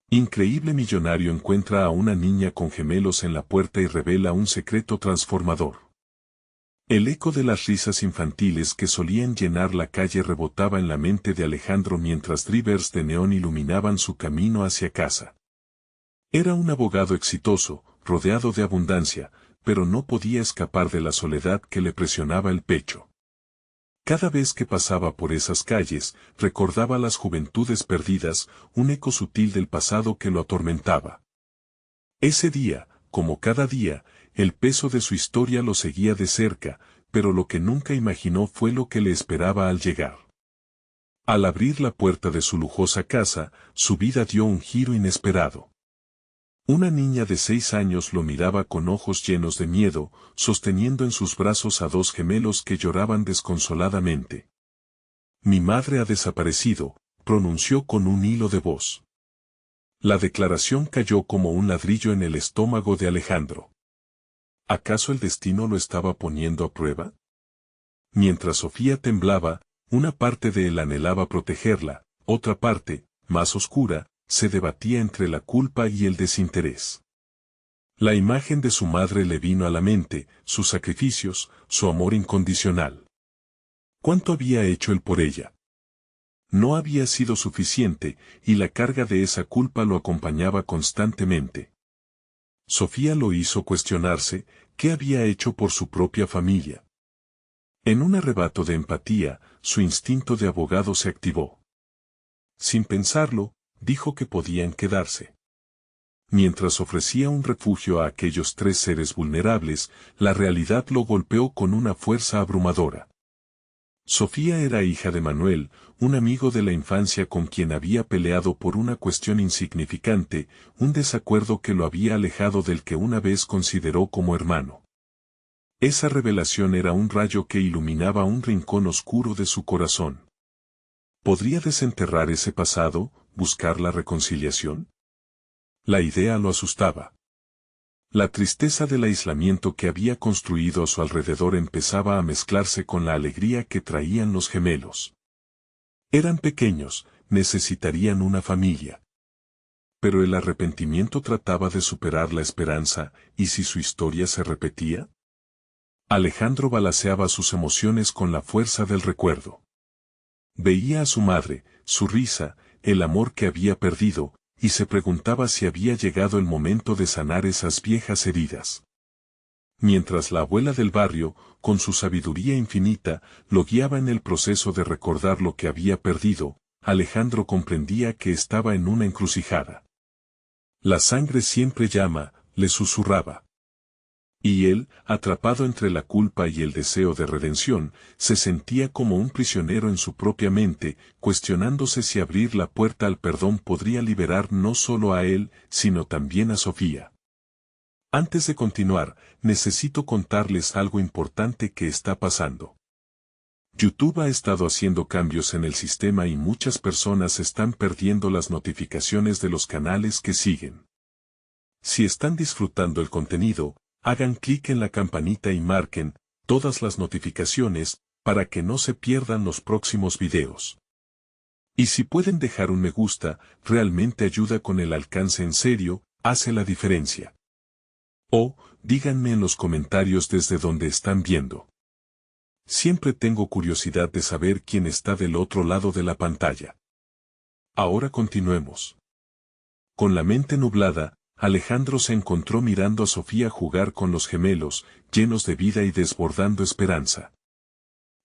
Increíble millonario encuentra a una niña con gemelos en la puerta y revela un secreto transformador. El eco de las risas infantiles que solían llenar la calle rebotaba en la mente de Alejandro mientras drivers de neón iluminaban su camino hacia casa. Era un abogado exitoso, rodeado de abundancia, pero no podía escapar de la soledad que le presionaba el pecho. Cada vez que pasaba por esas calles, recordaba las juventudes perdidas, un eco sutil del pasado que lo atormentaba. Ese día, como cada día, el peso de su historia lo seguía de cerca, pero lo que nunca imaginó fue lo que le esperaba al llegar. Al abrir la puerta de su lujosa casa, su vida dio un giro inesperado. Una niña de 6 años lo miraba con ojos llenos de miedo, sosteniendo en sus brazos a 2 gemelos que lloraban desconsoladamente. «Mi madre ha desaparecido», pronunció con un hilo de voz. La declaración cayó como un ladrillo en el estómago de Alejandro. ¿Acaso el destino lo estaba poniendo a prueba? Mientras Sofía temblaba, una parte de él anhelaba protegerla, otra parte, más oscura, se debatía entre la culpa y el desinterés. La imagen de su madre le vino a la mente, sus sacrificios, su amor incondicional. ¿Cuánto había hecho él por ella? No había sido suficiente, y la carga de esa culpa lo acompañaba constantemente. Sofía lo hizo cuestionarse, ¿qué había hecho por su propia familia? En un arrebato de empatía, su instinto de abogado se activó. Sin pensarlo, dijo que podían quedarse. Mientras ofrecía un refugio a aquellos 3 seres vulnerables, la realidad lo golpeó con una fuerza abrumadora. Sofía era hija de Manuel, un amigo de la infancia con quien había peleado por una cuestión insignificante, un desacuerdo que lo había alejado del que una vez consideró como hermano. Esa revelación era un rayo que iluminaba un rincón oscuro de su corazón. ¿Podría desenterrar ese pasado, buscar la reconciliación? La idea lo asustaba. La tristeza del aislamiento que había construido a su alrededor empezaba a mezclarse con la alegría que traían los gemelos. Eran pequeños, necesitarían una familia. Pero el arrepentimiento trataba de superar la esperanza, ¿y si su historia se repetía? Alejandro balanceaba sus emociones con la fuerza del recuerdo. Veía a su madre, su risa, el amor que había perdido, y se preguntaba si había llegado el momento de sanar esas viejas heridas. Mientras la abuela del barrio, con su sabiduría infinita, lo guiaba en el proceso de recordar lo que había perdido, Alejandro comprendía que estaba en una encrucijada. La sangre siempre llama, le susurraba. Y él, atrapado entre la culpa y el deseo de redención, se sentía como un prisionero en su propia mente, cuestionándose si abrir la puerta al perdón podría liberar no solo a él, sino también a Sofía. Antes de continuar, necesito contarles algo importante que está pasando. YouTube ha estado haciendo cambios en el sistema y muchas personas están perdiendo las notificaciones de los canales que siguen. Si están disfrutando el contenido, hagan clic en la campanita y marquen todas las notificaciones para que no se pierdan los próximos videos. Y si pueden dejar un me gusta, realmente ayuda con el alcance en serio, hace la diferencia. O, díganme en los comentarios desde donde están viendo. Siempre tengo curiosidad de saber quién está del otro lado de la pantalla. Ahora continuemos. Con la mente nublada, Alejandro se encontró mirando a Sofía jugar con los gemelos, llenos de vida y desbordando esperanza.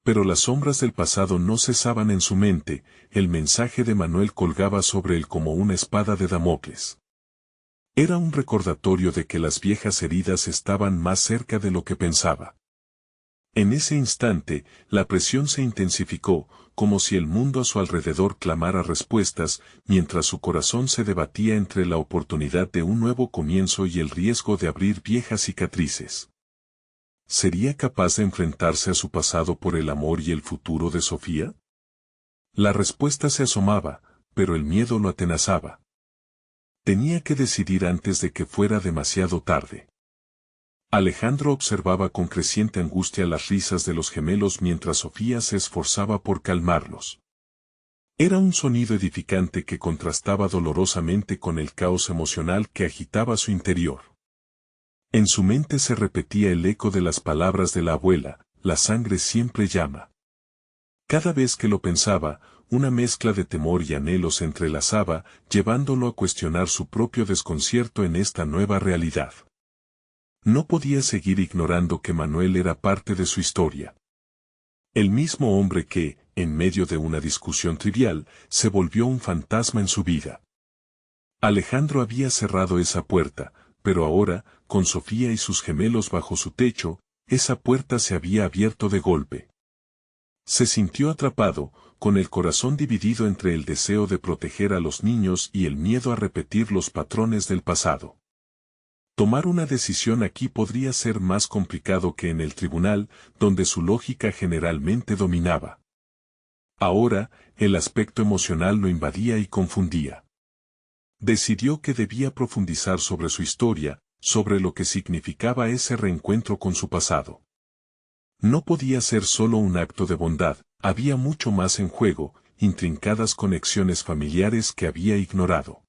Pero las sombras del pasado no cesaban en su mente, el mensaje de Manuel colgaba sobre él como una espada de Damocles. Era un recordatorio de que las viejas heridas estaban más cerca de lo que pensaba. En ese instante, la presión se intensificó, como si el mundo a su alrededor clamara respuestas, mientras su corazón se debatía entre la oportunidad de un nuevo comienzo y el riesgo de abrir viejas cicatrices. ¿Sería capaz de enfrentarse a su pasado por el amor y el futuro de Sofía? La respuesta se asomaba, pero el miedo lo atenazaba. Tenía que decidir antes de que fuera demasiado tarde. Alejandro observaba con creciente angustia las risas de los gemelos mientras Sofía se esforzaba por calmarlos. Era un sonido edificante que contrastaba dolorosamente con el caos emocional que agitaba su interior. En su mente se repetía el eco de las palabras de la abuela: la sangre siempre llama. Cada vez que lo pensaba, una mezcla de temor y anhelo se entrelazaba, llevándolo a cuestionar su propio desconcierto en esta nueva realidad. No podía seguir ignorando que Manuel era parte de su historia. El mismo hombre que, en medio de una discusión trivial, se volvió un fantasma en su vida. Alejandro había cerrado esa puerta, pero ahora, con Sofía y sus gemelos bajo su techo, esa puerta se había abierto de golpe. Se sintió atrapado, con el corazón dividido entre el deseo de proteger a los niños y el miedo a repetir los patrones del pasado. Tomar una decisión aquí podría ser más complicado que en el tribunal, donde su lógica generalmente dominaba. Ahora, el aspecto emocional lo invadía y confundía. Decidió que debía profundizar sobre su historia, sobre lo que significaba ese reencuentro con su pasado. No podía ser solo un acto de bondad, había mucho más en juego, intrincadas conexiones familiares que había ignorado.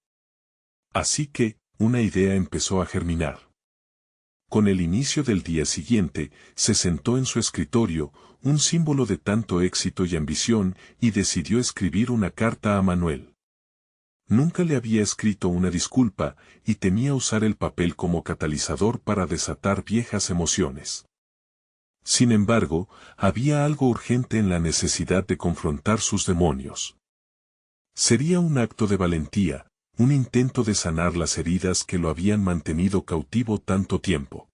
Así que, una idea empezó a germinar. Con el inicio del día siguiente, se sentó en su escritorio, un símbolo de tanto éxito y ambición, y decidió escribir una carta a Manuel. Nunca le había escrito una disculpa, y temía usar el papel como catalizador para desatar viejas emociones. Sin embargo, había algo urgente en la necesidad de confrontar sus demonios. Sería un acto de valentía, un intento de sanar las heridas que lo habían mantenido cautivo tanto tiempo.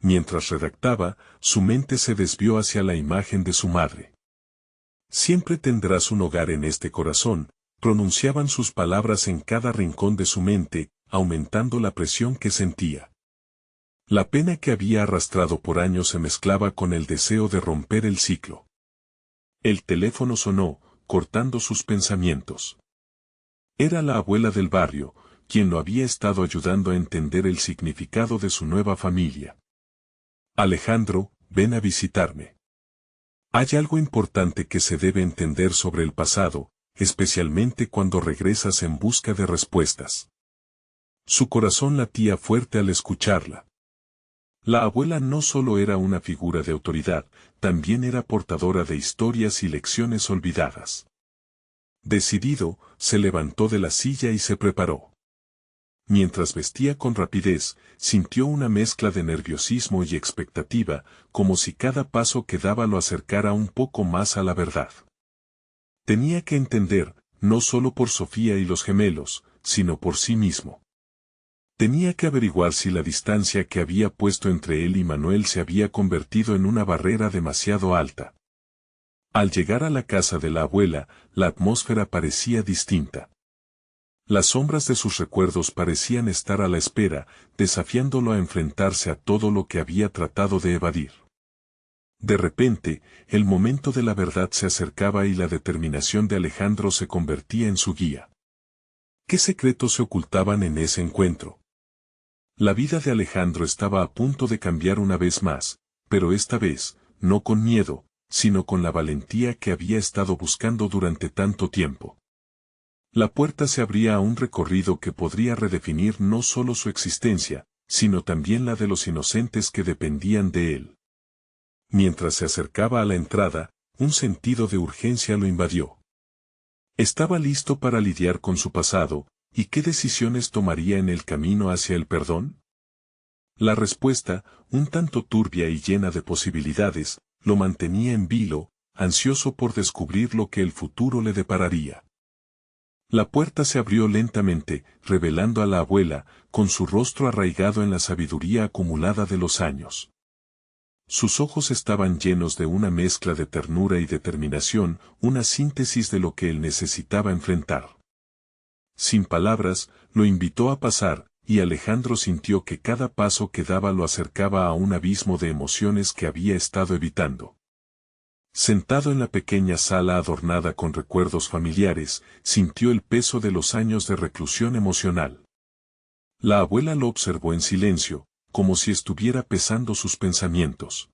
Mientras redactaba, su mente se desvió hacia la imagen de su madre. Siempre tendrás un hogar en este corazón, pronunciaban sus palabras en cada rincón de su mente, aumentando la presión que sentía. La pena que había arrastrado por años se mezclaba con el deseo de romper el ciclo. El teléfono sonó, cortando sus pensamientos. Era la abuela del barrio, quien lo había estado ayudando a entender el significado de su nueva familia. Alejandro, ven a visitarme. Hay algo importante que se debe entender sobre el pasado, especialmente cuando regresas en busca de respuestas. Su corazón latía fuerte al escucharla. La abuela no solo era una figura de autoridad, también era portadora de historias y lecciones olvidadas. Decidido, se levantó de la silla y se preparó. Mientras vestía con rapidez, sintió una mezcla de nerviosismo y expectativa, como si cada paso que daba lo acercara un poco más a la verdad. Tenía que entender, no solo por Sofía y los gemelos, sino por sí mismo. Tenía que averiguar si la distancia que había puesto entre él y Manuel se había convertido en una barrera demasiado alta. Al llegar a la casa de la abuela, la atmósfera parecía distinta. Las sombras de sus recuerdos parecían estar a la espera, desafiándolo a enfrentarse a todo lo que había tratado de evadir. De repente, el momento de la verdad se acercaba y la determinación de Alejandro se convertía en su guía. ¿Qué secretos se ocultaban en ese encuentro? La vida de Alejandro estaba a punto de cambiar una vez más, pero esta vez, no con miedo, sino con la valentía que había estado buscando durante tanto tiempo. La puerta se abría a un recorrido que podría redefinir no solo su existencia, sino también la de los inocentes que dependían de él. Mientras se acercaba a la entrada, un sentido de urgencia lo invadió. Estaba listo para lidiar con su pasado, ¿y qué decisiones tomaría en el camino hacia el perdón? La respuesta, un tanto turbia y llena de posibilidades, lo mantenía en vilo, ansioso por descubrir lo que el futuro le depararía. La puerta se abrió lentamente, revelando a la abuela, con su rostro arraigado en la sabiduría acumulada de los años. Sus ojos estaban llenos de una mezcla de ternura y determinación, una síntesis de lo que él necesitaba enfrentar. Sin palabras, lo invitó a pasar, y Alejandro sintió que cada paso que daba lo acercaba a un abismo de emociones que había estado evitando. Sentado en la pequeña sala adornada con recuerdos familiares, sintió el peso de los años de reclusión emocional. La abuela lo observó en silencio, como si estuviera pesando sus pensamientos.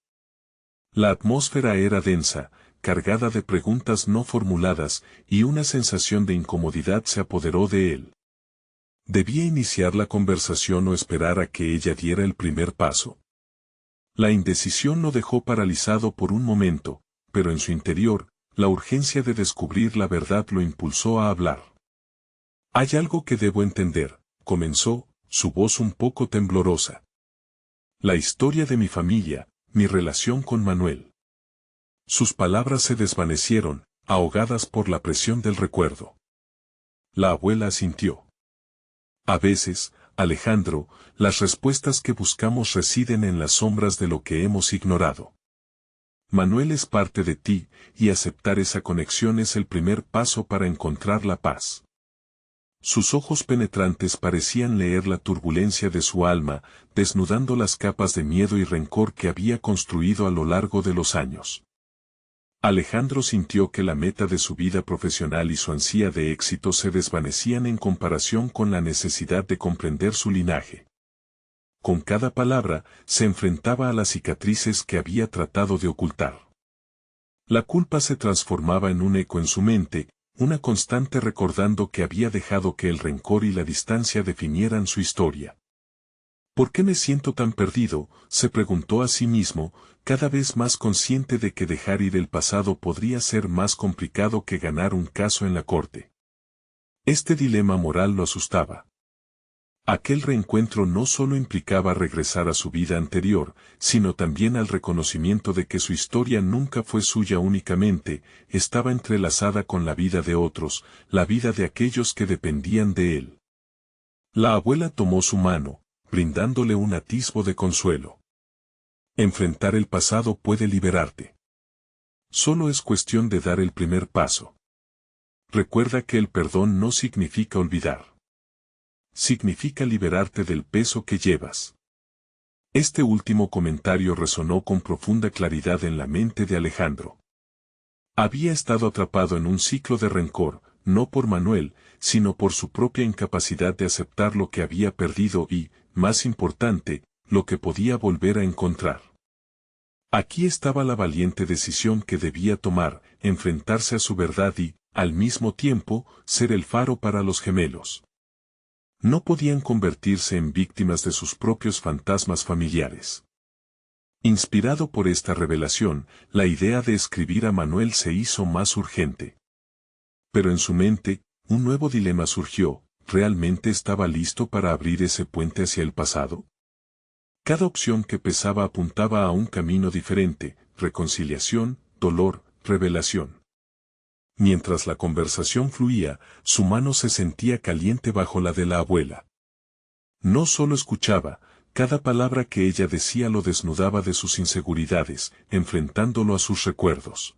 La atmósfera era densa, cargada de preguntas no formuladas, y una sensación de incomodidad se apoderó de él. ¿Debía iniciar la conversación o esperar a que ella diera el primer paso? La indecisión lo dejó paralizado por un momento, pero en su interior, la urgencia de descubrir la verdad lo impulsó a hablar. «Hay algo que debo entender», comenzó, su voz un poco temblorosa. «La historia de mi familia, mi relación con Manuel». Sus palabras se desvanecieron, ahogadas por la presión del recuerdo. La abuela asintió. «A veces, Alejandro, las respuestas que buscamos residen en las sombras de lo que hemos ignorado. Manuel es parte de ti, y aceptar esa conexión es el primer paso para encontrar la paz». Sus ojos penetrantes parecían leer la turbulencia de su alma, desnudando las capas de miedo y rencor que había construido a lo largo de los años. Alejandro sintió que la meta de su vida profesional y su ansia de éxito se desvanecían en comparación con la necesidad de comprender su linaje. Con cada palabra, se enfrentaba a las cicatrices que había tratado de ocultar. La culpa se transformaba en un eco en su mente, una constante recordando que había dejado que el rencor y la distancia definieran su historia. «¿Por qué me siento tan perdido?», se preguntó a sí mismo, cada vez más consciente de que dejar ir el pasado podría ser más complicado que ganar un caso en la corte. Este dilema moral lo asustaba. Aquel reencuentro no solo implicaba regresar a su vida anterior, sino también al reconocimiento de que su historia nunca fue suya únicamente, estaba entrelazada con la vida de otros, la vida de aquellos que dependían de él. La abuela tomó su mano, brindándole un atisbo de consuelo. «Enfrentar el pasado puede liberarte. Solo es cuestión de dar el primer paso. Recuerda que el perdón no significa olvidar. Significa liberarte del peso que llevas». Este último comentario resonó con profunda claridad en la mente de Alejandro. Había estado atrapado en un ciclo de rencor, no por Manuel, sino por su propia incapacidad de aceptar lo que había perdido y, más importante, lo que podía volver a encontrar. Aquí estaba la valiente decisión que debía tomar, enfrentarse a su verdad y, al mismo tiempo, ser el faro para los gemelos. No podían convertirse en víctimas de sus propios fantasmas familiares. Inspirado por esta revelación, la idea de escribir a Manuel se hizo más urgente. Pero en su mente, un nuevo dilema surgió: ¿realmente estaba listo para abrir ese puente hacia el pasado? Cada opción que pesaba apuntaba a un camino diferente: reconciliación, dolor, revelación. Mientras la conversación fluía, su mano se sentía caliente bajo la de la abuela. No solo escuchaba, cada palabra que ella decía lo desnudaba de sus inseguridades, enfrentándolo a sus recuerdos.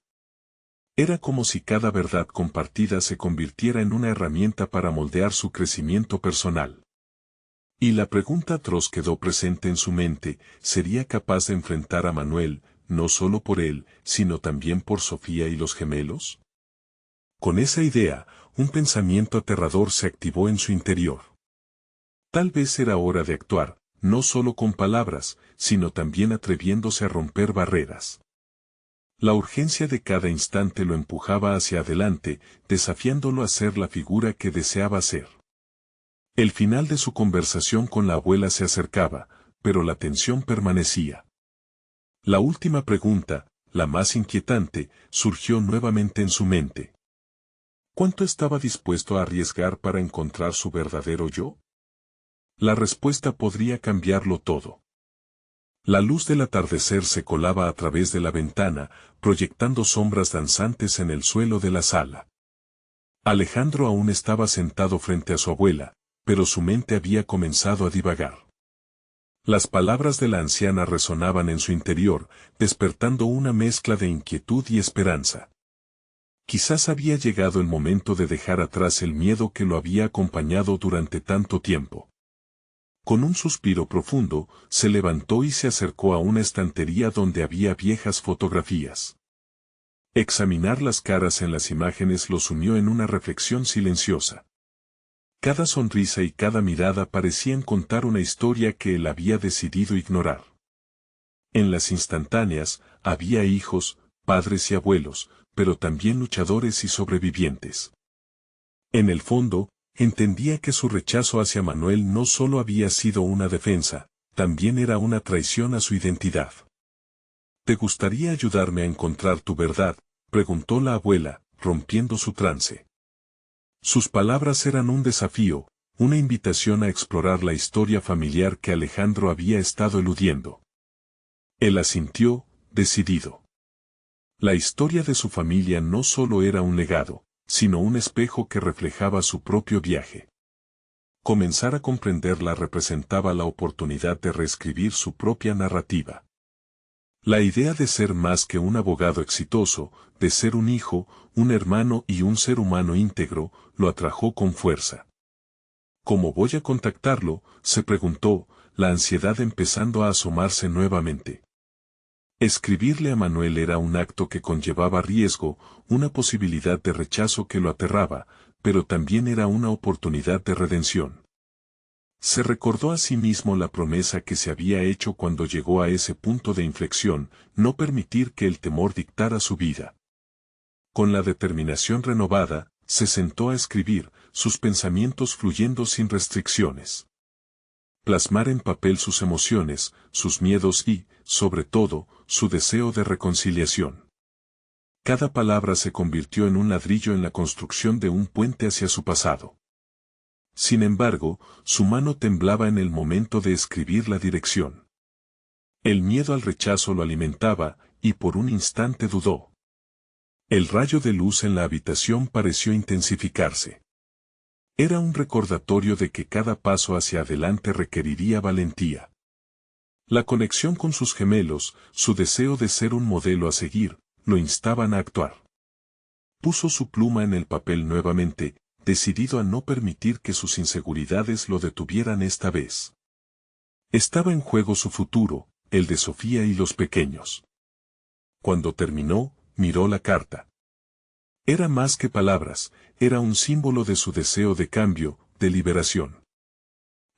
Era como si cada verdad compartida se convirtiera en una herramienta para moldear su crecimiento personal. Y la pregunta atroz quedó presente en su mente: ¿sería capaz de enfrentar a Manuel, no solo por él, sino también por Sofía y los gemelos? Con esa idea, un pensamiento aterrador se activó en su interior. Tal vez era hora de actuar, no solo con palabras, sino también atreviéndose a romper barreras. La urgencia de cada instante lo empujaba hacia adelante, desafiándolo a ser la figura que deseaba ser. El final de su conversación con la abuela se acercaba, pero la tensión permanecía. La última pregunta, la más inquietante, surgió nuevamente en su mente. ¿Cuánto estaba dispuesto a arriesgar para encontrar su verdadero yo? La respuesta podría cambiarlo todo. La luz del atardecer se colaba a través de la ventana, proyectando sombras danzantes en el suelo de la sala. Alejandro aún estaba sentado frente a su abuela, pero su mente había comenzado a divagar. Las palabras de la anciana resonaban en su interior, despertando una mezcla de inquietud y esperanza. Quizás había llegado el momento de dejar atrás el miedo que lo había acompañado durante tanto tiempo. Con un suspiro profundo, se levantó y se acercó a una estantería donde había viejas fotografías. Examinar las caras en las imágenes los unió en una reflexión silenciosa. Cada sonrisa y cada mirada parecían contar una historia que él había decidido ignorar. En las instantáneas, había hijos, padres y abuelos, pero también luchadores y sobrevivientes. En el fondo, entendía que su rechazo hacia Manuel no solo había sido una defensa, también era una traición a su identidad. ¿Te gustaría ayudarme a encontrar tu verdad?, preguntó la abuela, rompiendo su trance. Sus palabras eran un desafío, una invitación a explorar la historia familiar que Alejandro había estado eludiendo. Él asintió, decidido. La historia de su familia no solo era un legado, sino un espejo que reflejaba su propio viaje. Comenzar a comprenderla representaba la oportunidad de reescribir su propia narrativa. La idea de ser más que un abogado exitoso, de ser un hijo, un hermano y un ser humano íntegro, lo atrajo con fuerza. ¿Cómo voy a contactarlo?, se preguntó, la ansiedad empezando a asomarse nuevamente. Escribirle a Manuel era un acto que conllevaba riesgo, una posibilidad de rechazo que lo aterraba, pero también era una oportunidad de redención. Se recordó a sí mismo la promesa que se había hecho cuando llegó a ese punto de inflexión, no permitir que el temor dictara su vida. Con la determinación renovada, se sentó a escribir, sus pensamientos fluyendo sin restricciones. Plasmar en papel sus emociones, sus miedos y, sobre todo, su deseo de reconciliación. Cada palabra se convirtió en un ladrillo en la construcción de un puente hacia su pasado. Sin embargo, su mano temblaba en el momento de escribir la dirección. El miedo al rechazo lo alimentaba, y por un instante dudó. El rayo de luz en la habitación pareció intensificarse. Era un recordatorio de que cada paso hacia adelante requeriría valentía. La conexión con sus gemelos, su deseo de ser un modelo a seguir, lo instaban a actuar. Puso su pluma en el papel nuevamente, decidido a no permitir que sus inseguridades lo detuvieran esta vez. Estaba en juego su futuro, el de Sofía y los pequeños. Cuando terminó, miró la carta. Era más que palabras, era un símbolo de su deseo de cambio, de liberación.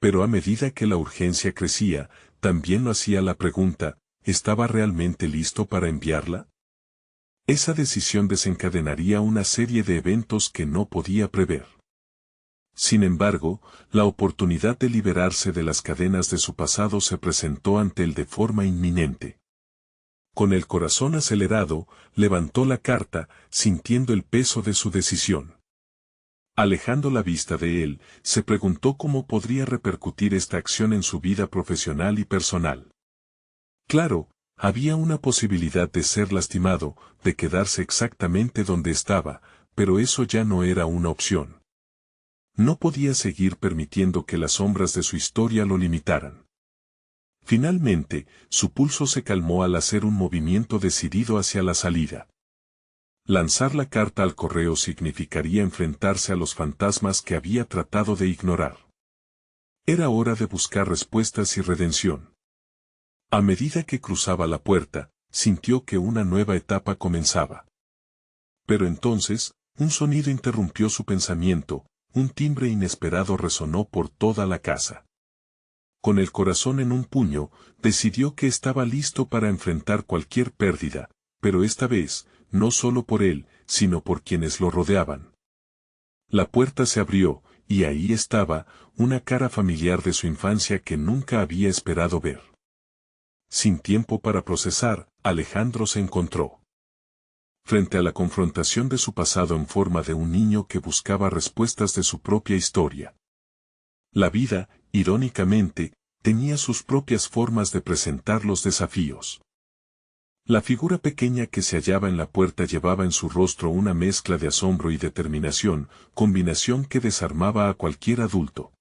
Pero a medida que la urgencia crecía, también lo hacía la pregunta, ¿estaba realmente listo para enviarla? Esa decisión desencadenaría una serie de eventos que no podía prever. Sin embargo, la oportunidad de liberarse de las cadenas de su pasado se presentó ante él de forma inminente. Con el corazón acelerado, levantó la carta, sintiendo el peso de su decisión. Alejando la vista de él, se preguntó cómo podría repercutir esta acción en su vida profesional y personal. Claro, había una posibilidad de ser lastimado, de quedarse exactamente donde estaba, pero eso ya no era una opción. No podía seguir permitiendo que las sombras de su historia lo limitaran. Finalmente, su pulso se calmó al hacer un movimiento decidido hacia la salida. Lanzar la carta al correo significaría enfrentarse a los fantasmas que había tratado de ignorar. Era hora de buscar respuestas y redención. A medida que cruzaba la puerta, sintió que una nueva etapa comenzaba. Pero entonces, un sonido interrumpió su pensamiento, un timbre inesperado resonó por toda la casa. Con el corazón en un puño, decidió que estaba listo para enfrentar cualquier pérdida, pero esta vez, no solo por él, sino por quienes lo rodeaban. La puerta se abrió, y ahí estaba, una cara familiar de su infancia que nunca había esperado ver. Sin tiempo para procesar, Alejandro se encontró frente a la confrontación de su pasado en forma de un niño que buscaba respuestas de su propia historia. La vida, irónicamente, tenía sus propias formas de presentar los desafíos. La figura pequeña que se hallaba en la puerta llevaba en su rostro una mezcla de asombro y determinación, combinación que desarmaba a cualquier adulto.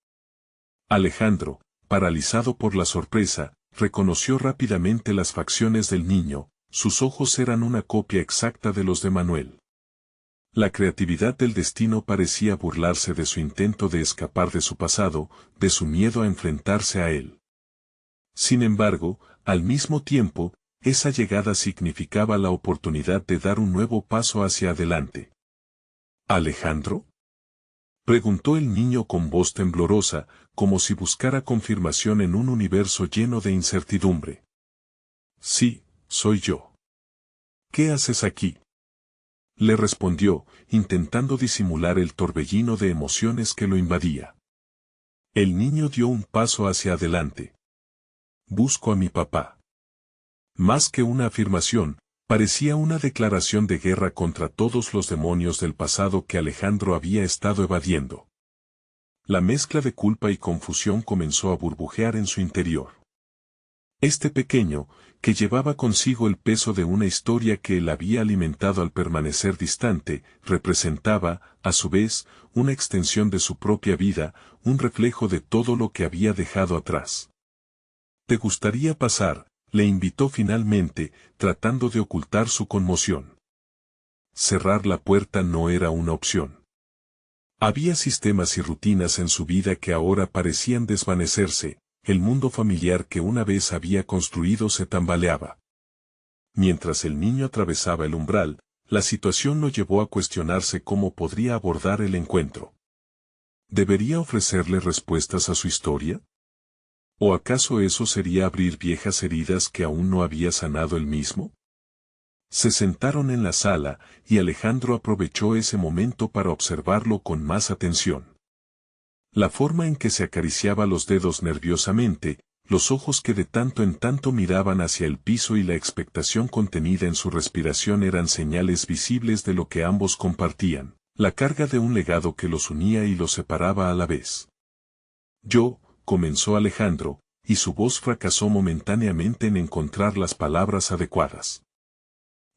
Alejandro, paralizado por la sorpresa, reconoció rápidamente las facciones del niño, sus ojos eran una copia exacta de los de Manuel. La creatividad del destino parecía burlarse de su intento de escapar de su pasado, de su miedo a enfrentarse a él. Sin embargo, al mismo tiempo, esa llegada significaba la oportunidad de dar un nuevo paso hacia adelante. ¿Alejandro?, preguntó el niño con voz temblorosa, como si buscara confirmación en un universo lleno de incertidumbre. Sí, soy yo. ¿Qué haces aquí?, le respondió, intentando disimular el torbellino de emociones que lo invadía. El niño dio un paso hacia adelante. Busco a mi papá. Más que una afirmación, parecía una declaración de guerra contra todos los demonios del pasado que Alejandro había estado evadiendo. La mezcla de culpa y confusión comenzó a burbujear en su interior. Este pequeño, que llevaba consigo el peso de una historia que él había alimentado al permanecer distante, representaba, a su vez, una extensión de su propia vida, un reflejo de todo lo que había dejado atrás. ¿Te gustaría pasar?, le invitó finalmente, tratando de ocultar su conmoción. Cerrar la puerta no era una opción. Había sistemas y rutinas en su vida que ahora parecían desvanecerse. El mundo familiar que una vez había construido se tambaleaba. Mientras el niño atravesaba el umbral, la situación lo llevó a cuestionarse cómo podría abordar el encuentro. ¿Debería ofrecerle respuestas a su historia? ¿O acaso eso sería abrir viejas heridas que aún no había sanado él mismo? Se sentaron en la sala, y Alejandro aprovechó ese momento para observarlo con más atención. La forma en que se acariciaba los dedos nerviosamente, los ojos que de tanto en tanto miraban hacia el piso y la expectación contenida en su respiración eran señales visibles de lo que ambos compartían, la carga de un legado que los unía y los separaba a la vez. Comenzó Alejandro, y su voz fracasó momentáneamente en encontrar las palabras adecuadas.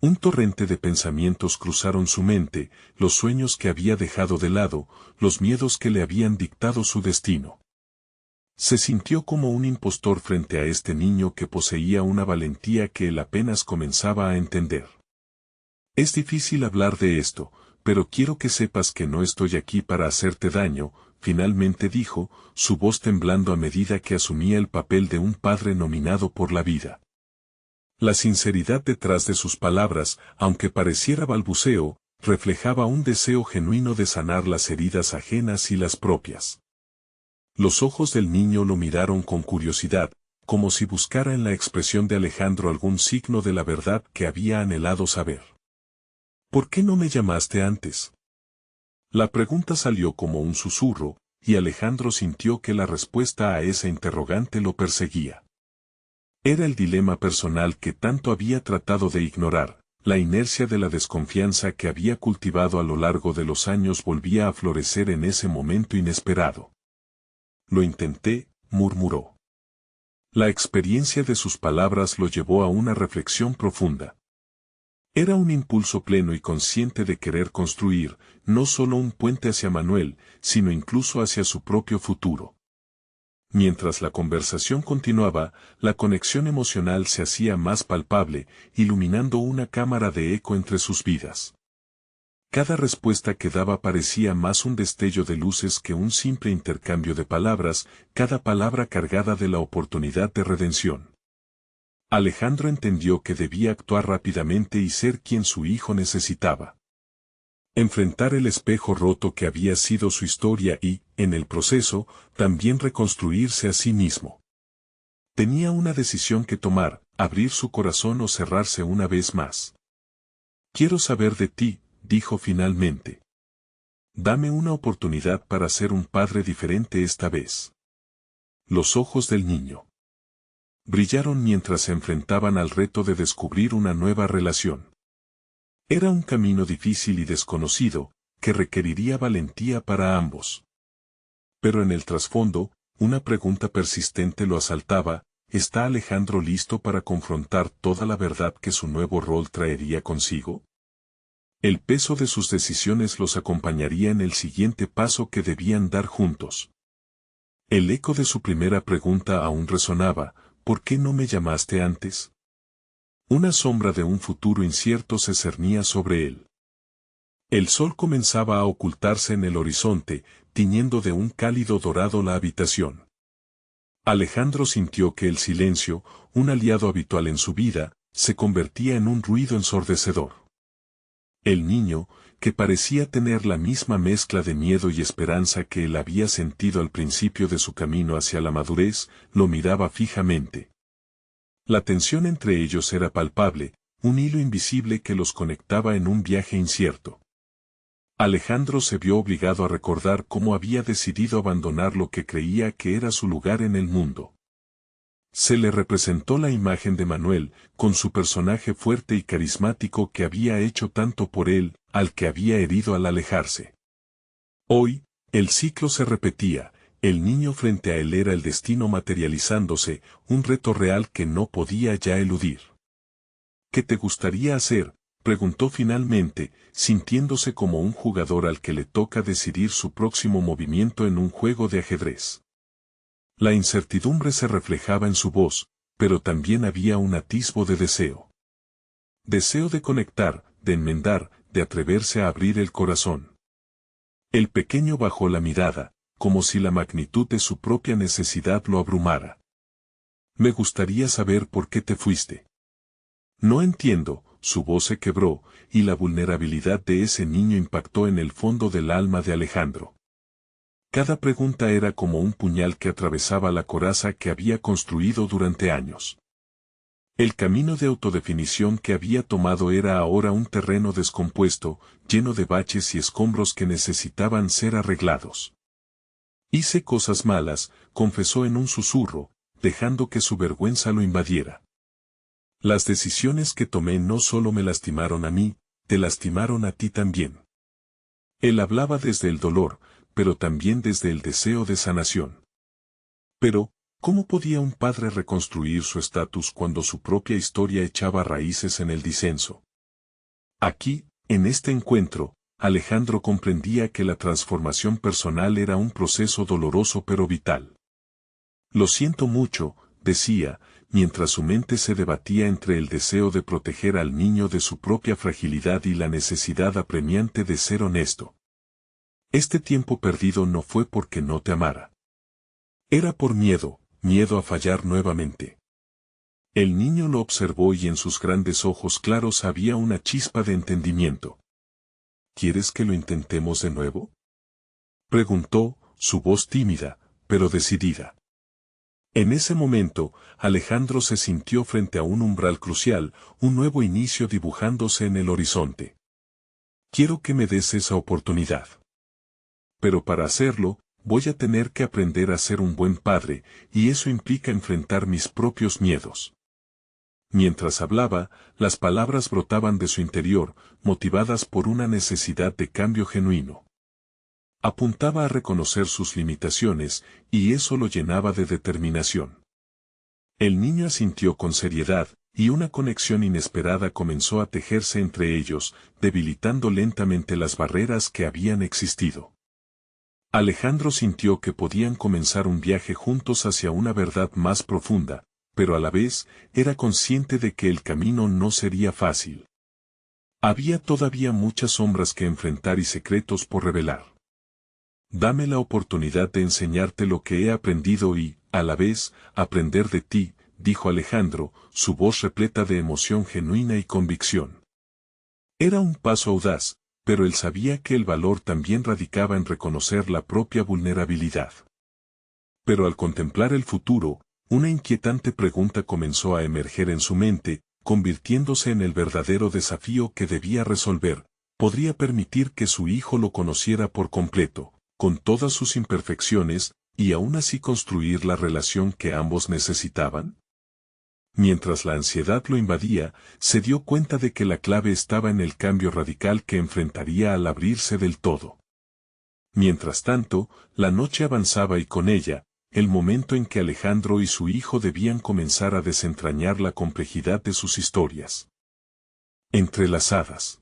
Un torrente de pensamientos cruzaron su mente, los sueños que había dejado de lado, los miedos que le habían dictado su destino. Se sintió como un impostor frente a este niño que poseía una valentía que él apenas comenzaba a entender. Es difícil hablar de esto, pero quiero que sepas que no estoy aquí para hacerte daño, finalmente dijo, su voz temblando a medida que asumía el papel de un padre nominado por la vida. La sinceridad detrás de sus palabras, aunque pareciera balbuceo, reflejaba un deseo genuino de sanar las heridas ajenas y las propias. Los ojos del niño lo miraron con curiosidad, como si buscara en la expresión de Alejandro algún signo de la verdad que había anhelado saber. ¿Por qué no me llamaste antes? La pregunta salió como un susurro, y Alejandro sintió que la respuesta a esa interrogante lo perseguía. Era el dilema personal que tanto había tratado de ignorar, la inercia de la desconfianza que había cultivado a lo largo de los años volvía a florecer en ese momento inesperado. Lo intenté, murmuró. La experiencia de sus palabras lo llevó a una reflexión profunda. Era un impulso pleno y consciente de querer construir, no solo un puente hacia Manuel, sino incluso hacia su propio futuro. Mientras la conversación continuaba, la conexión emocional se hacía más palpable, iluminando una cámara de eco entre sus vidas. Cada respuesta que daba parecía más un destello de luces que un simple intercambio de palabras, cada palabra cargada de la oportunidad de redención. Alejandro entendió que debía actuar rápidamente y ser quien su hijo necesitaba. Enfrentar el espejo roto que había sido su historia y, en el proceso, también reconstruirse a sí mismo. Tenía una decisión que tomar, abrir su corazón o cerrarse una vez más. Quiero saber de ti, dijo finalmente. Dame una oportunidad para ser un padre diferente esta vez. Los ojos del niño brillaron mientras se enfrentaban al reto de descubrir una nueva relación. Era un camino difícil y desconocido, que requeriría valentía para ambos. Pero en el trasfondo, una pregunta persistente lo asaltaba: ¿está Alejandro listo para confrontar toda la verdad que su nuevo rol traería consigo? El peso de sus decisiones los acompañaría en el siguiente paso que debían dar juntos. El eco de su primera pregunta aún resonaba: ¿por qué no me llamaste antes? Una sombra de un futuro incierto se cernía sobre él. El sol comenzaba a ocultarse en el horizonte, tiñendo de un cálido dorado la habitación. Alejandro sintió que el silencio, un aliado habitual en su vida, se convertía en un ruido ensordecedor. El niño, que parecía tener la misma mezcla de miedo y esperanza que él había sentido al principio de su camino hacia la madurez, lo miraba fijamente. La tensión entre ellos era palpable, un hilo invisible que los conectaba en un viaje incierto. Alejandro se vio obligado a recordar cómo había decidido abandonar lo que creía que era su lugar en el mundo. Se le representó la imagen de Manuel, con su personaje fuerte y carismático que había hecho tanto por él, al que había herido al alejarse. Hoy, el ciclo se repetía, el niño frente a él era el destino materializándose, un reto real que no podía ya eludir. ¿Qué te gustaría hacer?, preguntó finalmente, sintiéndose como un jugador al que le toca decidir su próximo movimiento en un juego de ajedrez. La incertidumbre se reflejaba en su voz, pero también había un atisbo de deseo. Deseo de conectar, de enmendar, de atreverse a abrir el corazón. El pequeño bajó la mirada, como si la magnitud de su propia necesidad lo abrumara. Me gustaría saber por qué te fuiste. No entiendo, su voz se quebró, y la vulnerabilidad de ese niño impactó en el fondo del alma de Alejandro. Cada pregunta era como un puñal que atravesaba la coraza que había construido durante años. El camino de autodefinición que había tomado era ahora un terreno descompuesto, lleno de baches y escombros que necesitaban ser arreglados. Hice cosas malas, confesó en un susurro, dejando que su vergüenza lo invadiera. Las decisiones que tomé no solo me lastimaron a mí, te lastimaron a ti también. Él hablaba desde el dolor, pero también desde el deseo de sanación. Pero, ¿cómo podía un padre reconstruir su estatus cuando su propia historia echaba raíces en el disenso? Aquí, en este encuentro, Alejandro comprendía que la transformación personal era un proceso doloroso pero vital. Lo siento mucho, decía, mientras su mente se debatía entre el deseo de proteger al niño de su propia fragilidad y la necesidad apremiante de ser honesto. Este tiempo perdido no fue porque no te amara. Era por miedo, miedo a fallar nuevamente. El niño lo observó y en sus grandes ojos claros había una chispa de entendimiento. ¿Quieres que lo intentemos de nuevo?, preguntó, su voz tímida, pero decidida. En ese momento, Alejandro se sintió frente a un umbral crucial, un nuevo inicio dibujándose en el horizonte. Quiero que me des esa oportunidad. Pero para hacerlo, voy a tener que aprender a ser un buen padre, y eso implica enfrentar mis propios miedos. Mientras hablaba, las palabras brotaban de su interior, motivadas por una necesidad de cambio genuino. Apuntaba a reconocer sus limitaciones, y eso lo llenaba de determinación. El niño asintió con seriedad, y una conexión inesperada comenzó a tejerse entre ellos, debilitando lentamente las barreras que habían existido. Alejandro sintió que podían comenzar un viaje juntos hacia una verdad más profunda, pero a la vez, era consciente de que el camino no sería fácil. Había todavía muchas sombras que enfrentar y secretos por revelar. Dame la oportunidad de enseñarte lo que he aprendido y, a la vez, aprender de ti, dijo Alejandro, su voz repleta de emoción genuina y convicción. Era un paso audaz, pero él sabía que el valor también radicaba en reconocer la propia vulnerabilidad. Pero al contemplar el futuro, una inquietante pregunta comenzó a emerger en su mente, convirtiéndose en el verdadero desafío que debía resolver. ¿Podría permitir que su hijo lo conociera por completo, con todas sus imperfecciones, y aún así construir la relación que ambos necesitaban? Mientras la ansiedad lo invadía, se dio cuenta de que la clave estaba en el cambio radical que enfrentaría al abrirse del todo. Mientras tanto, la noche avanzaba y con ella, el momento en que Alejandro y su hijo debían comenzar a desentrañar la complejidad de sus historias. Entrelazadas.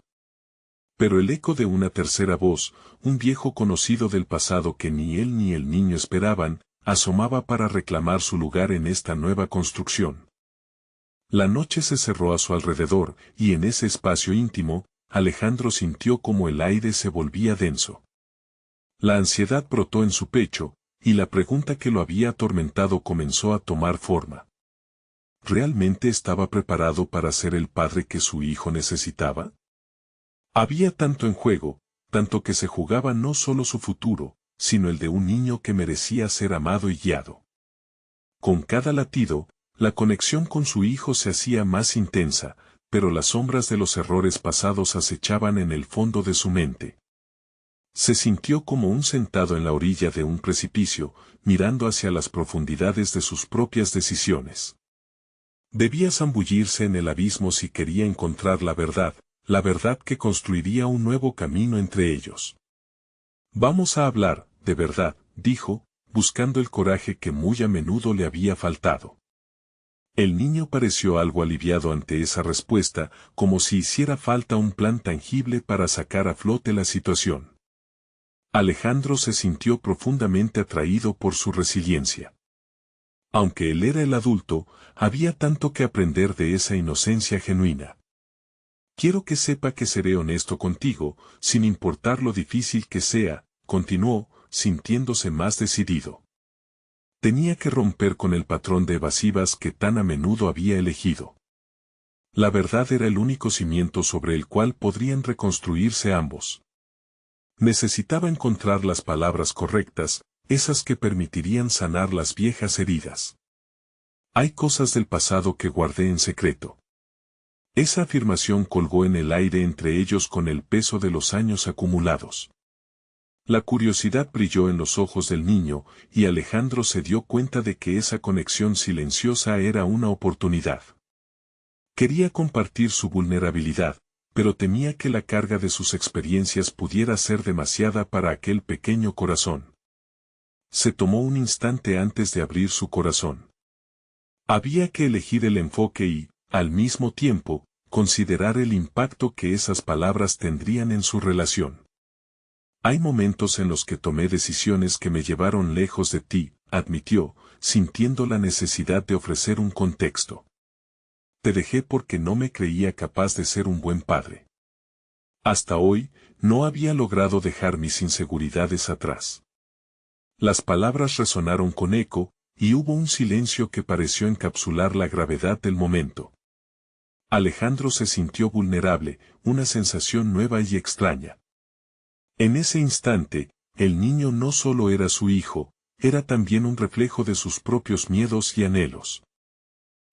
Pero el eco de una tercera voz, un viejo conocido del pasado que ni él ni el niño esperaban, asomaba para reclamar su lugar en esta nueva construcción. La noche se cerró a su alrededor, y en ese espacio íntimo, Alejandro sintió como el aire se volvía denso. La ansiedad brotó en su pecho, y la pregunta que lo había atormentado comenzó a tomar forma. ¿Realmente estaba preparado para ser el padre que su hijo necesitaba? Había tanto en juego, tanto que se jugaba no solo su futuro, sino el de un niño que merecía ser amado y guiado. Con cada latido, la conexión con su hijo se hacía más intensa, pero las sombras de los errores pasados acechaban en el fondo de su mente. Se sintió como un sentado en la orilla de un precipicio, mirando hacia las profundidades de sus propias decisiones. Debía zambullirse en el abismo si quería encontrar la verdad que construiría un nuevo camino entre ellos. Vamos a hablar, de verdad, dijo, buscando el coraje que muy a menudo le había faltado. El niño pareció algo aliviado ante esa respuesta, como si hiciera falta un plan tangible para sacar a flote la situación. Alejandro se sintió profundamente atraído por su resiliencia. Aunque él era el adulto, había tanto que aprender de esa inocencia genuina. Quiero que sepa que seré honesto contigo, sin importar lo difícil que sea, continuó, sintiéndose más decidido. Tenía que romper con el patrón de evasivas que tan a menudo había elegido. La verdad era el único cimiento sobre el cual podrían reconstruirse ambos. Necesitaba encontrar las palabras correctas, esas que permitirían sanar las viejas heridas. Hay cosas del pasado que guardé en secreto. Esa afirmación colgó en el aire entre ellos con el peso de los años acumulados. La curiosidad brilló en los ojos del niño, y Alejandro se dio cuenta de que esa conexión silenciosa era una oportunidad. Quería compartir su vulnerabilidad, pero temía que la carga de sus experiencias pudiera ser demasiada para aquel pequeño corazón. Se tomó un instante antes de abrir su corazón. Había que elegir el enfoque y, al mismo tiempo, considerar el impacto que esas palabras tendrían en su relación. Hay momentos en los que tomé decisiones que me llevaron lejos de ti, admitió, sintiendo la necesidad de ofrecer un contexto. Te dejé porque no me creía capaz de ser un buen padre. Hasta hoy, no había logrado dejar mis inseguridades atrás. Las palabras resonaron con eco, y hubo un silencio que pareció encapsular la gravedad del momento. Alejandro se sintió vulnerable, una sensación nueva y extraña. En ese instante, el niño no solo era su hijo, era también un reflejo de sus propios miedos y anhelos.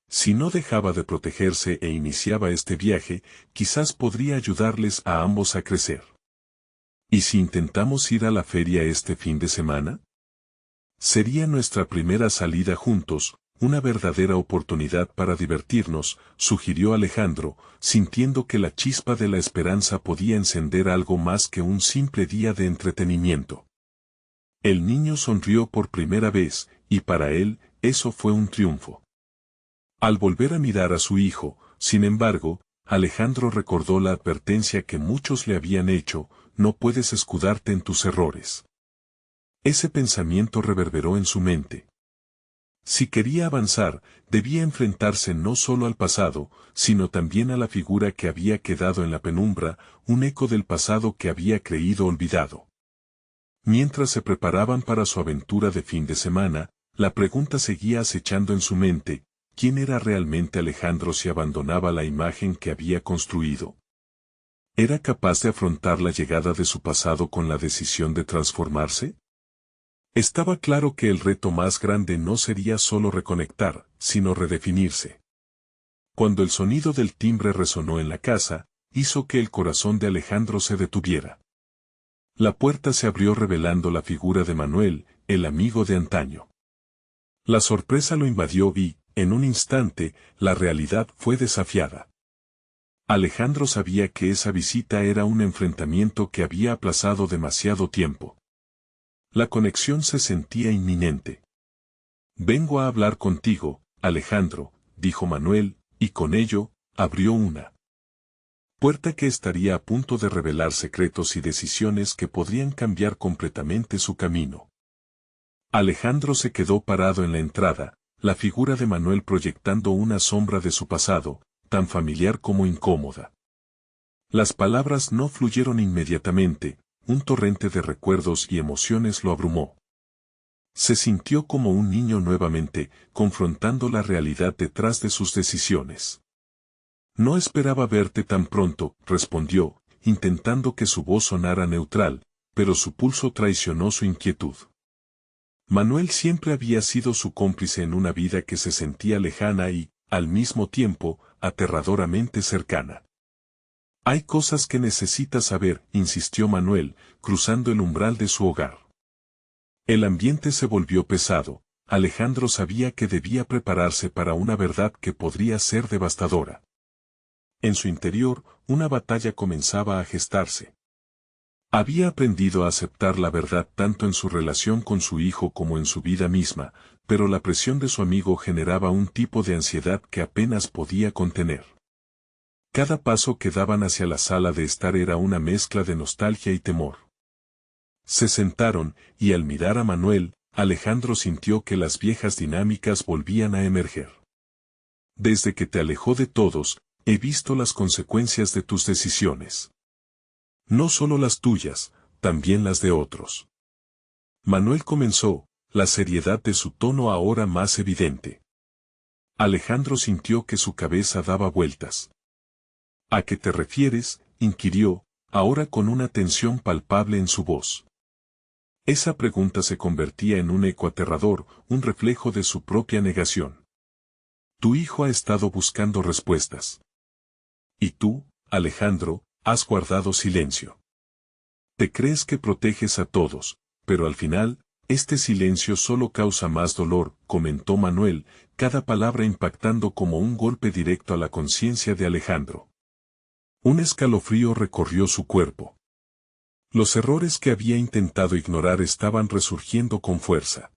Si no dejaba de protegerse e iniciaba este viaje, quizás podría ayudarles a ambos a crecer. ¿Y si intentamos ir a la feria este fin de semana? Sería nuestra primera salida juntos, una verdadera oportunidad para divertirnos, sugirió Alejandro, sintiendo que la chispa de la esperanza podía encender algo más que un simple día de entretenimiento. El niño sonrió por primera vez, y para él, eso fue un triunfo. Al volver a mirar a su hijo, sin embargo, Alejandro recordó la advertencia que muchos le habían hecho: no puedes escudarte en tus errores. Ese pensamiento reverberó en su mente. Si quería avanzar, debía enfrentarse no solo al pasado, sino también a la figura que había quedado en la penumbra, un eco del pasado que había creído olvidado. Mientras se preparaban para su aventura de fin de semana, la pregunta seguía acechando en su mente: ¿quién era realmente Alejandro si abandonaba la imagen que había construido? ¿Era capaz de afrontar la llegada de su pasado con la decisión de transformarse? Estaba claro que el reto más grande no sería solo reconectar, sino redefinirse. Cuando el sonido del timbre resonó en la casa, hizo que el corazón de Alejandro se detuviera. La puerta se abrió revelando la figura de Manuel, el amigo de antaño. La sorpresa lo invadió y, en un instante, la realidad fue desafiada. Alejandro sabía que esa visita era un enfrentamiento que había aplazado demasiado tiempo. La conexión se sentía inminente. Vengo a hablar contigo, Alejandro, dijo Manuel, y con ello, abrió una puerta que estaría a punto de revelar secretos y decisiones que podrían cambiar completamente su camino. Alejandro se quedó parado en la entrada, la figura de Manuel proyectando una sombra de su pasado, tan familiar como incómoda. Las palabras no fluyeron inmediatamente, un torrente de recuerdos y emociones lo abrumó. Se sintió como un niño nuevamente, confrontando la realidad detrás de sus decisiones. No esperaba verte tan pronto, respondió, intentando que su voz sonara neutral, pero su pulso traicionó su inquietud. Manuel siempre había sido su cómplice en una vida que se sentía lejana y, al mismo tiempo, aterradoramente cercana. Hay cosas que necesitas saber, insistió Manuel, cruzando el umbral de su hogar. El ambiente se volvió pesado. Alejandro sabía que debía prepararse para una verdad que podría ser devastadora. En su interior, una batalla comenzaba a gestarse. Había aprendido a aceptar la verdad tanto en su relación con su hijo como en su vida misma, pero la presión de su amigo generaba un tipo de ansiedad que apenas podía contener. Cada paso que daban hacia la sala de estar era una mezcla de nostalgia y temor. Se sentaron, y al mirar a Manuel, Alejandro sintió que las viejas dinámicas volvían a emerger. Desde que te alejó de todos, he visto las consecuencias de tus decisiones. No solo las tuyas, también las de otros. Manuel comenzó, la seriedad de su tono ahora más evidente. Alejandro sintió que su cabeza daba vueltas. ¿A qué te refieres?, inquirió, ahora con una tensión palpable en su voz. Esa pregunta se convertía en un eco aterrador, un reflejo de su propia negación. Tu hijo ha estado buscando respuestas. Y tú, Alejandro, has guardado silencio. Te crees que proteges a todos, pero al final, este silencio solo causa más dolor, comentó Manuel, cada palabra impactando como un golpe directo a la conciencia de Alejandro. Un escalofrío recorrió su cuerpo. Los errores que había intentado ignorar estaban resurgiendo con fuerza.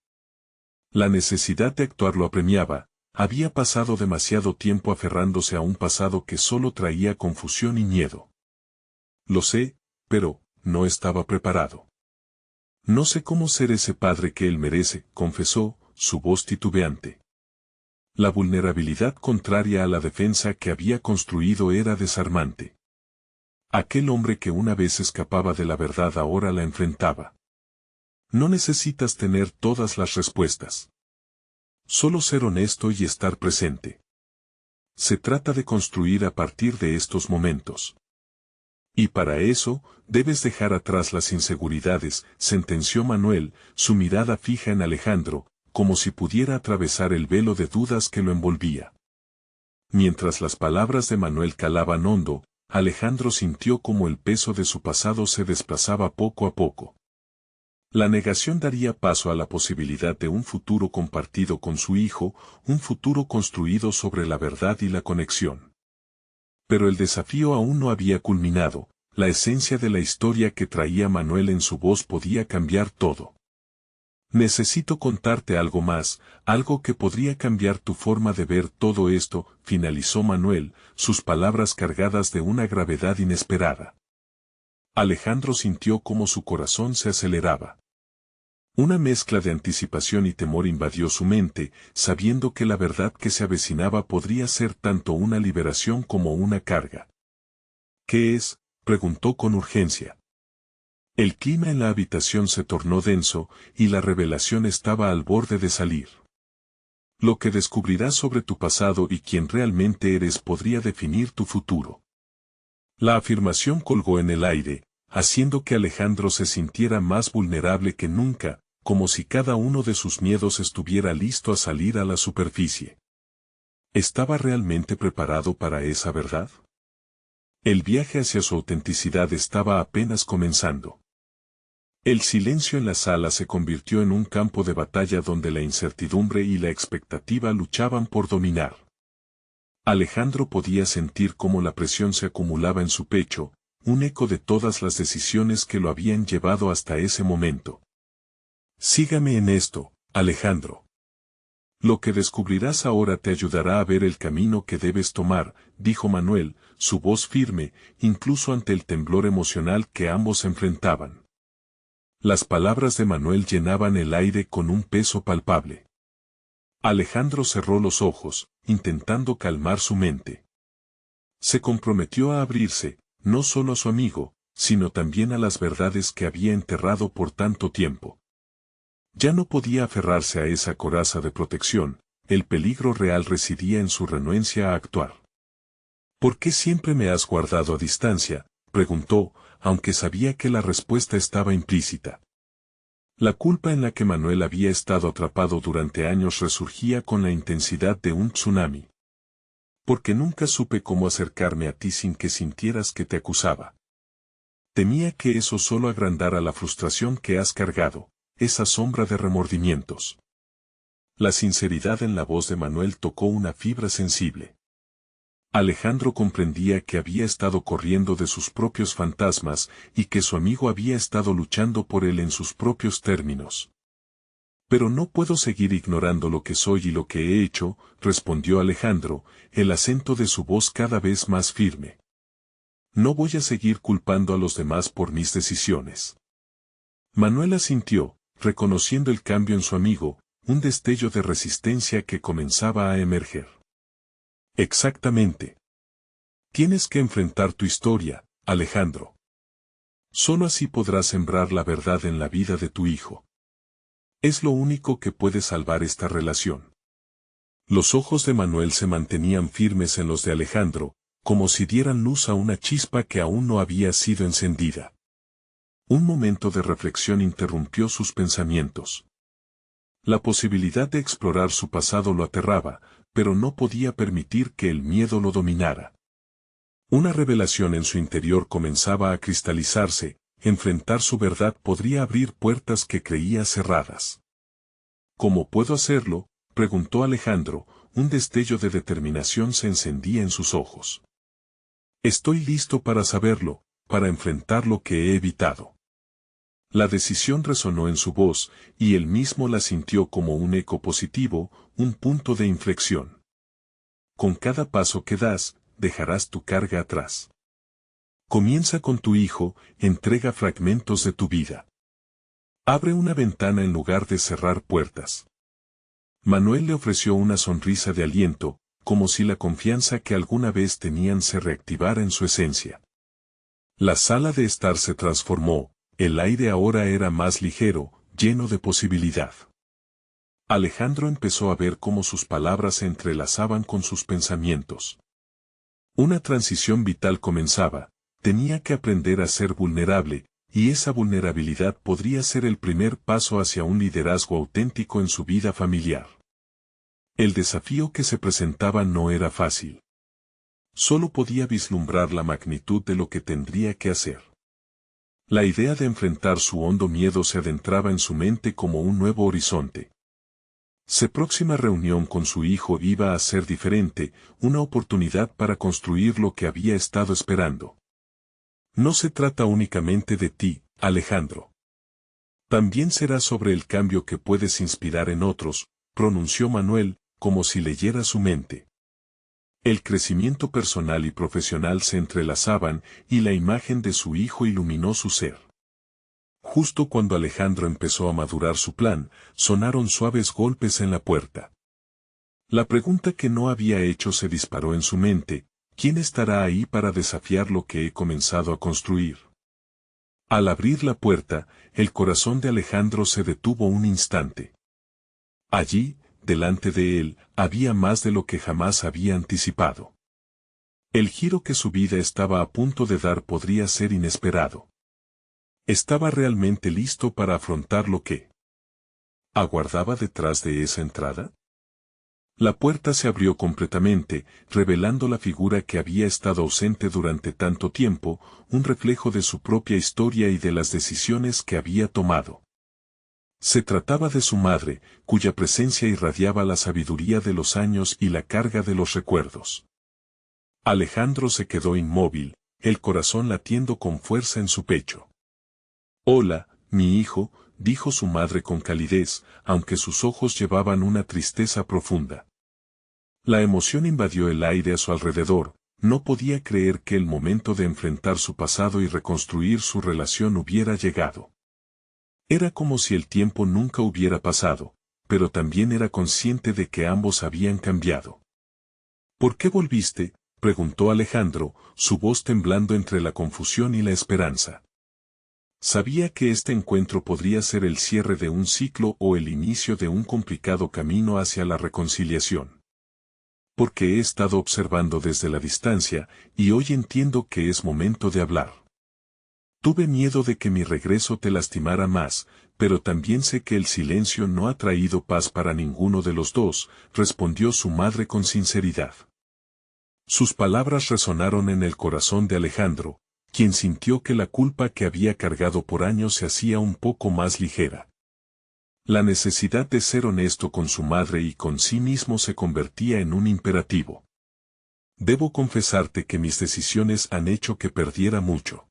La necesidad de actuar lo apremiaba, había pasado demasiado tiempo aferrándose a un pasado que solo traía confusión y miedo. Lo sé, pero no estaba preparado. No sé cómo ser ese padre que él merece, confesó, su voz titubeante. La vulnerabilidad contraria a la defensa que había construido era desarmante. Aquel hombre que una vez escapaba de la verdad ahora la enfrentaba. No necesitas tener todas las respuestas. Solo ser honesto y estar presente. Se trata de construir a partir de estos momentos. Y para eso, debes dejar atrás las inseguridades, sentenció Manuel, su mirada fija en Alejandro, como si pudiera atravesar el velo de dudas que lo envolvía. Mientras las palabras de Manuel calaban hondo, Alejandro sintió como el peso de su pasado se desplazaba poco a poco. La negación daría paso a la posibilidad de un futuro compartido con su hijo, un futuro construido sobre la verdad y la conexión. Pero el desafío aún no había culminado, la esencia de la historia que traía Manuel en su voz podía cambiar todo. Necesito contarte algo más, algo que podría cambiar tu forma de ver todo esto, finalizó Manuel, sus palabras cargadas de una gravedad inesperada. Alejandro sintió cómo su corazón se aceleraba. Una mezcla de anticipación y temor invadió su mente, sabiendo que la verdad que se avecinaba podría ser tanto una liberación como una carga. ¿Qué es?, preguntó con urgencia. El clima en la habitación se tornó denso, y la revelación estaba al borde de salir. Lo que descubrirás sobre tu pasado y quién realmente eres podría definir tu futuro. La afirmación colgó en el aire, haciendo que Alejandro se sintiera más vulnerable que nunca, como si cada uno de sus miedos estuviera listo a salir a la superficie. ¿Estaba realmente preparado para esa verdad? El viaje hacia su autenticidad estaba apenas comenzando. El silencio en la sala se convirtió en un campo de batalla donde la incertidumbre y la expectativa luchaban por dominar. Alejandro podía sentir cómo la presión se acumulaba en su pecho, un eco de todas las decisiones que lo habían llevado hasta ese momento. Sígame en esto, Alejandro. Lo que descubrirás ahora te ayudará a ver el camino que debes tomar, dijo Manuel, su voz firme, incluso ante el temblor emocional que ambos enfrentaban. Las palabras de Manuel llenaban el aire con un peso palpable. Alejandro cerró los ojos, intentando calmar su mente. Se comprometió a abrirse, no solo a su amigo, sino también a las verdades que había enterrado por tanto tiempo. Ya no podía aferrarse a esa coraza de protección, el peligro real residía en su renuencia a actuar. ¿Por qué siempre me has guardado a distancia?, preguntó, aunque sabía que la respuesta estaba implícita. La culpa en la que Manuel había estado atrapado durante años resurgía con la intensidad de un tsunami. Porque nunca supe cómo acercarme a ti sin que sintieras que te acusaba. Temía que eso solo agrandara la frustración que has cargado, esa sombra de remordimientos. La sinceridad en la voz de Manuel tocó una fibra sensible. Alejandro comprendía que había estado corriendo de sus propios fantasmas y que su amigo había estado luchando por él en sus propios términos. Pero no puedo seguir ignorando lo que soy y lo que he hecho, respondió Alejandro, el acento de su voz cada vez más firme. No voy a seguir culpando a los demás por mis decisiones. Manuel asintió, reconociendo el cambio en su amigo, un destello de resistencia que comenzaba a emerger. Exactamente. Tienes que enfrentar tu historia, Alejandro. Solo así podrás sembrar la verdad en la vida de tu hijo. Es lo único que puede salvar esta relación. Los ojos de Manuel se mantenían firmes en los de Alejandro, como si dieran luz a una chispa que aún no había sido encendida. Un momento de reflexión interrumpió sus pensamientos. La posibilidad de explorar su pasado lo aterraba, pero no podía permitir que el miedo lo dominara. Una revelación en su interior comenzaba a cristalizarse, enfrentar su verdad podría abrir puertas que creía cerradas. ¿Cómo puedo hacerlo?, preguntó Alejandro, un destello de determinación se encendía en sus ojos. Estoy listo para saberlo, para enfrentar lo que he evitado. La decisión resonó en su voz, y él mismo la sintió como un eco positivo, un punto de inflexión. Con cada paso que das, dejarás tu carga atrás. Comienza con tu hijo, entrega fragmentos de tu vida. Abre una ventana en lugar de cerrar puertas. Manuel le ofreció una sonrisa de aliento, como si la confianza que alguna vez tenían se reactivara en su esencia. La sala de estar se transformó, el aire ahora era más ligero, lleno de posibilidad. Alejandro empezó a ver cómo sus palabras se entrelazaban con sus pensamientos. Una transición vital comenzaba, tenía que aprender a ser vulnerable, y esa vulnerabilidad podría ser el primer paso hacia un liderazgo auténtico en su vida familiar. El desafío que se presentaba no era fácil. Solo podía vislumbrar la magnitud de lo que tendría que hacer. La idea de enfrentar su hondo miedo se adentraba en su mente como un nuevo horizonte. Su próxima reunión con su hijo iba a ser diferente, una oportunidad para construir lo que había estado esperando. No se trata únicamente de ti, Alejandro. También será sobre el cambio que puedes inspirar en otros, pronunció Manuel, como si leyera su mente. El crecimiento personal y profesional se entrelazaban, y la imagen de su hijo iluminó su ser. Justo cuando Alejandro empezó a madurar su plan, sonaron suaves golpes en la puerta. La pregunta que no había hecho se disparó en su mente: ¿quién estará ahí para desafiar lo que he comenzado a construir? Al abrir la puerta, el corazón de Alejandro se detuvo un instante. Allí, delante de él, había más de lo que jamás había anticipado. El giro que su vida estaba a punto de dar podría ser inesperado. Estaba realmente listo para afrontar lo que aguardaba detrás de esa entrada. La puerta se abrió completamente, revelando la figura que había estado ausente durante tanto tiempo, un reflejo de su propia historia y de las decisiones que había tomado. Se trataba de su madre, cuya presencia irradiaba la sabiduría de los años y la carga de los recuerdos. Alejandro se quedó inmóvil, el corazón latiendo con fuerza en su pecho. «Hola, mi hijo», dijo su madre con calidez, aunque sus ojos llevaban una tristeza profunda. La emoción invadió el aire a su alrededor, no podía creer que el momento de enfrentar su pasado y reconstruir su relación hubiera llegado. Era como si el tiempo nunca hubiera pasado, pero también era consciente de que ambos habían cambiado. «¿Por qué volviste?», preguntó Alejandro, su voz temblando entre la confusión y la esperanza. Sabía que este encuentro podría ser el cierre de un ciclo o el inicio de un complicado camino hacia la reconciliación. «Porque he estado observando desde la distancia, y hoy entiendo que es momento de hablar. Tuve miedo de que mi regreso te lastimara más, pero también sé que el silencio no ha traído paz para ninguno de los dos», respondió su madre con sinceridad. Sus palabras resonaron en el corazón de Alejandro, quien sintió que la culpa que había cargado por años se hacía un poco más ligera. La necesidad de ser honesto con su madre y con sí mismo se convertía en un imperativo. Debo confesarte que mis decisiones han hecho que perdiera mucho.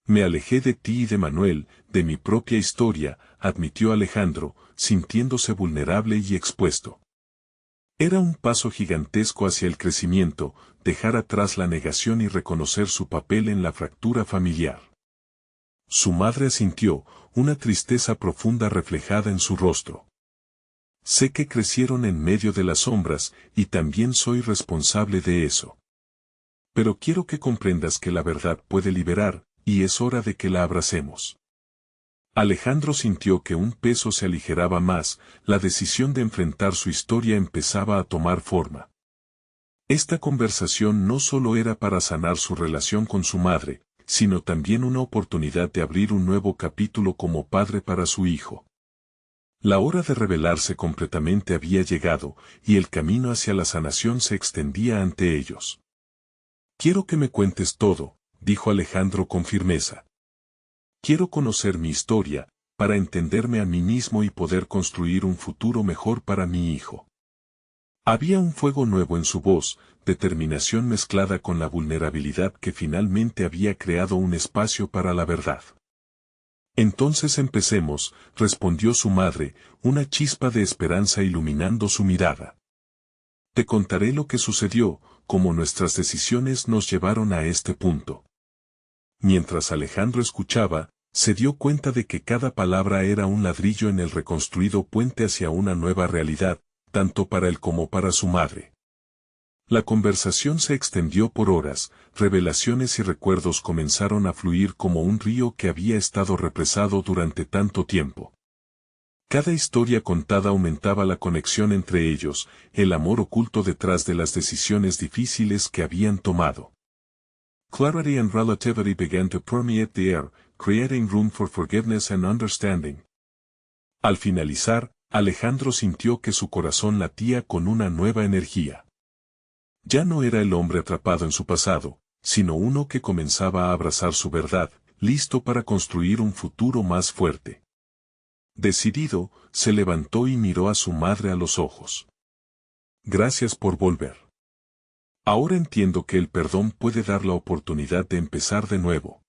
Me alejé de ti y de Manuel, de mi propia historia, admitió Alejandro, sintiéndose vulnerable y expuesto. Era un paso gigantesco hacia el crecimiento, dejar atrás la negación y reconocer su papel en la fractura familiar. Su madre asintió, una tristeza profunda reflejada en su rostro. Sé que crecieron en medio de las sombras, y también soy responsable de eso. Pero quiero que comprendas que la verdad puede liberar, y es hora de que la abracemos. Alejandro sintió que un peso se aligeraba más, la decisión de enfrentar su historia empezaba a tomar forma. Esta conversación no solo era para sanar su relación con su madre, sino también una oportunidad de abrir un nuevo capítulo como padre para su hijo. La hora de revelarse completamente había llegado, y el camino hacia la sanación se extendía ante ellos. Quiero que me cuentes todo, dijo Alejandro con firmeza. Quiero conocer mi historia, para entenderme a mí mismo y poder construir un futuro mejor para mi hijo. Había un fuego nuevo en su voz, determinación mezclada con la vulnerabilidad que finalmente había creado un espacio para la verdad. Entonces empecemos, respondió su madre, una chispa de esperanza iluminando su mirada. Te contaré lo que sucedió, cómo nuestras decisiones nos llevaron a este punto. Mientras Alejandro escuchaba, se dio cuenta de que cada palabra era un ladrillo en el reconstruido puente hacia una nueva realidad, tanto para él como para su madre. La conversación se extendió por horas, revelaciones y recuerdos comenzaron a fluir como un río que había estado represado durante tanto tiempo. Cada historia contada aumentaba la conexión entre ellos, el amor oculto detrás de las decisiones difíciles que habían tomado. Clarity and relativity began to permeate the air, creating room for forgiveness and understanding. Al finalizar, Alejandro sintió que su corazón latía con una nueva energía. Ya no era el hombre atrapado en su pasado, sino uno que comenzaba a abrazar su verdad, listo para construir un futuro más fuerte. Decidido, se levantó y miró a su madre a los ojos. Gracias por volver. Ahora entiendo que el perdón puede dar la oportunidad de empezar de nuevo.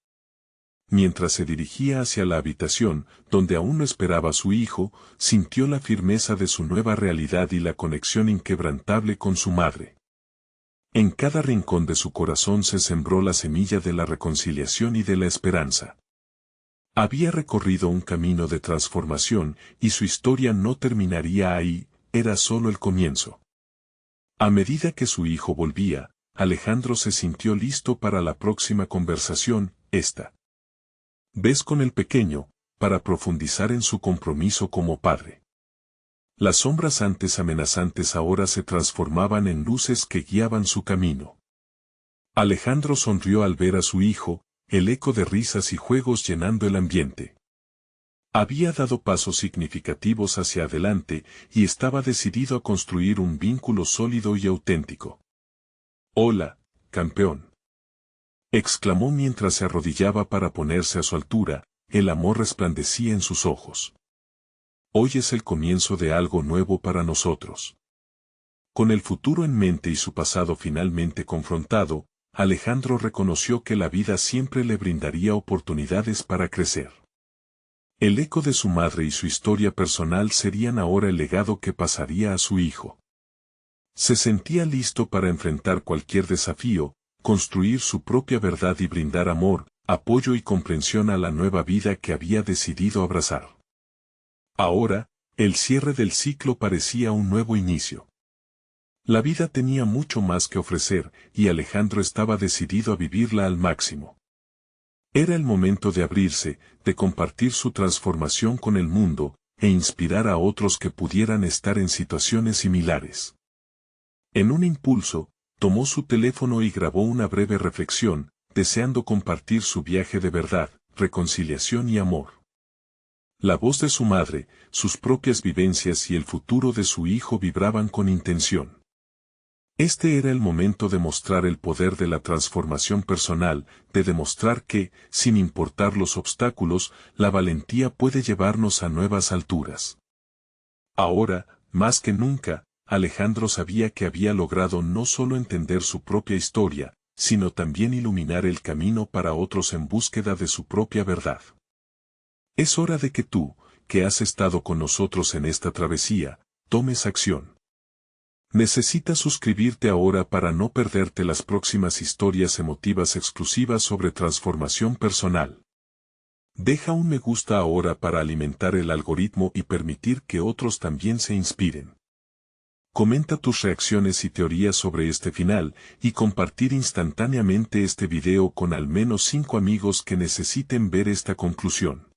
Mientras se dirigía hacia la habitación, donde aún no esperaba a su hijo, sintió la firmeza de su nueva realidad y la conexión inquebrantable con su madre. En cada rincón de su corazón se sembró la semilla de la reconciliación y de la esperanza. Había recorrido un camino de transformación, y su historia no terminaría ahí, era solo el comienzo. A medida que su hijo volvía, Alejandro se sintió listo para la próxima conversación, esta vez con el pequeño, para profundizar en su compromiso como padre. Las sombras antes amenazantes ahora se transformaban en luces que guiaban su camino. Alejandro sonrió al ver a su hijo, el eco de risas y juegos llenando el ambiente. Había dado pasos significativos hacia adelante y estaba decidido a construir un vínculo sólido y auténtico. «Hola, campeón», exclamó mientras se arrodillaba para ponerse a su altura, el amor resplandecía en sus ojos. Hoy es el comienzo de algo nuevo para nosotros. Con el futuro en mente y su pasado finalmente confrontado, Alejandro reconoció que la vida siempre le brindaría oportunidades para crecer. El eco de su madre y su historia personal serían ahora el legado que pasaría a su hijo. Se sentía listo para enfrentar cualquier desafío, construir su propia verdad y brindar amor, apoyo y comprensión a la nueva vida que había decidido abrazar. Ahora, el cierre del ciclo parecía un nuevo inicio. La vida tenía mucho más que ofrecer, y Alejandro estaba decidido a vivirla al máximo. Era el momento de abrirse, de compartir su transformación con el mundo, e inspirar a otros que pudieran estar en situaciones similares. En un impulso, tomó su teléfono y grabó una breve reflexión, deseando compartir su viaje de verdad, reconciliación y amor. La voz de su madre, sus propias vivencias y el futuro de su hijo vibraban con intención. Este era el momento de mostrar el poder de la transformación personal, de demostrar que, sin importar los obstáculos, la valentía puede llevarnos a nuevas alturas. Ahora, más que nunca, Alejandro sabía que había logrado no solo entender su propia historia, sino también iluminar el camino para otros en búsqueda de su propia verdad. Es hora de que tú, que has estado con nosotros en esta travesía, tomes acción. Necesitas suscribirte ahora para no perderte las próximas historias emotivas exclusivas sobre transformación personal. Deja un me gusta ahora para alimentar el algoritmo y permitir que otros también se inspiren. Comenta tus reacciones y teorías sobre este final y compartir instantáneamente este video con al menos 5 amigos que necesiten ver esta conclusión.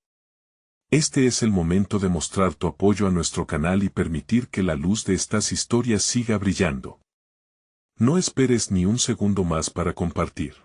Este es el momento de mostrar tu apoyo a nuestro canal y permitir que la luz de estas historias siga brillando. No esperes ni un segundo más para compartir.